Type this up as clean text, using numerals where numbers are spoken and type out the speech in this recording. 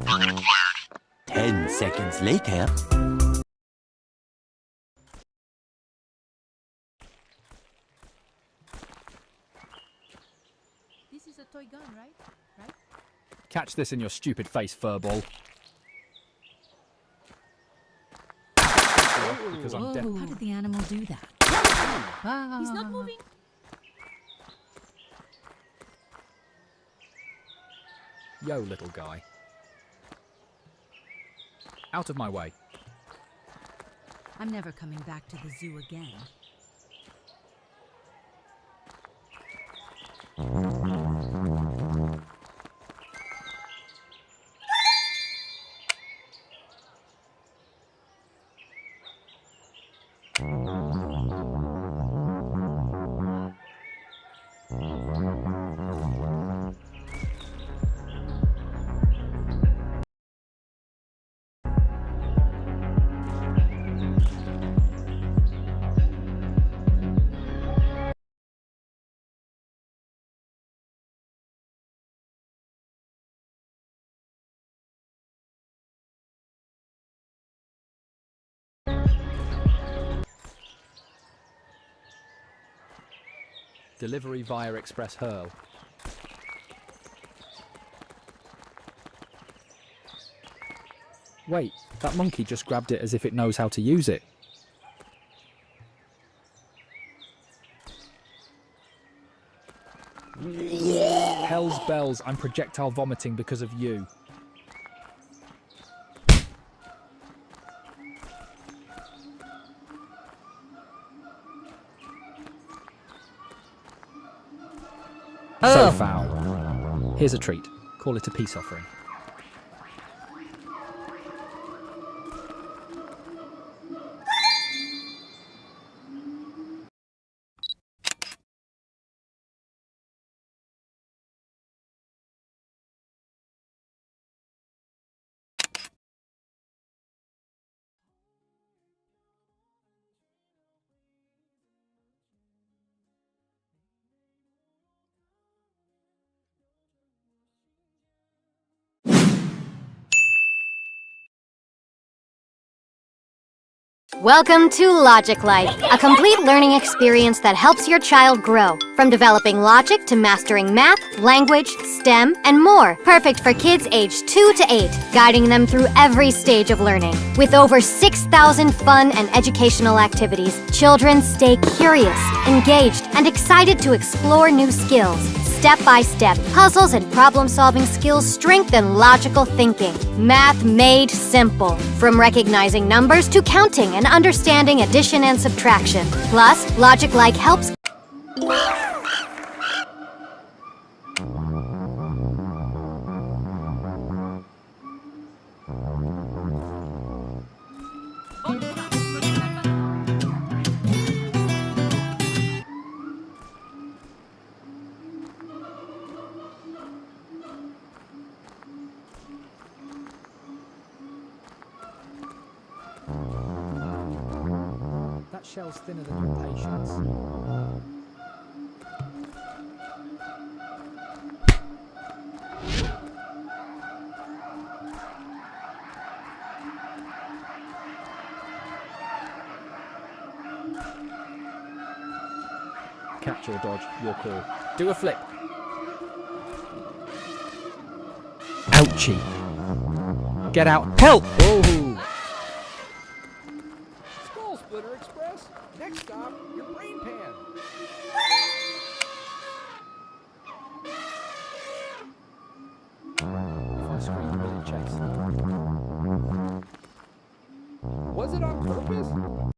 Target acquired. 10 seconds later. This is a toy gun, right? Right? Catch this in your stupid face, furball. Because I'm dead. How did the animal do that? He's not moving. Yo, little guy. Out of my way. I'm never coming back to the zoo again. Delivery via Express Hurl. Wait, that monkey just grabbed it as if it knows how to use it. Hell's bells, I'm projectile vomiting because of you. So foul. Here's a treat. Call it a peace offering. Welcome to Logic Life, a complete learning experience that helps your child grow. From developing logic to mastering math, language, STEM, and more. Perfect for kids aged 2 to 8, guiding them through every stage of learning. With over 6,000 fun and educational activities, children stay curious, engaged, and excited to explore new skills. Step by step, puzzles and problem-solving skills strengthen logical thinking. Math made simple. From recognizing numbers to counting and understanding addition and subtraction. Plus, Logic Like helps... That shell's thinner than your patience. Catch or dodge, your call. Do a flip. Ouchie. Get out. Help! Whoa. Skull Splitter Express. Next stop, your brain pan. If I scream, will it chase? Was it on purpose?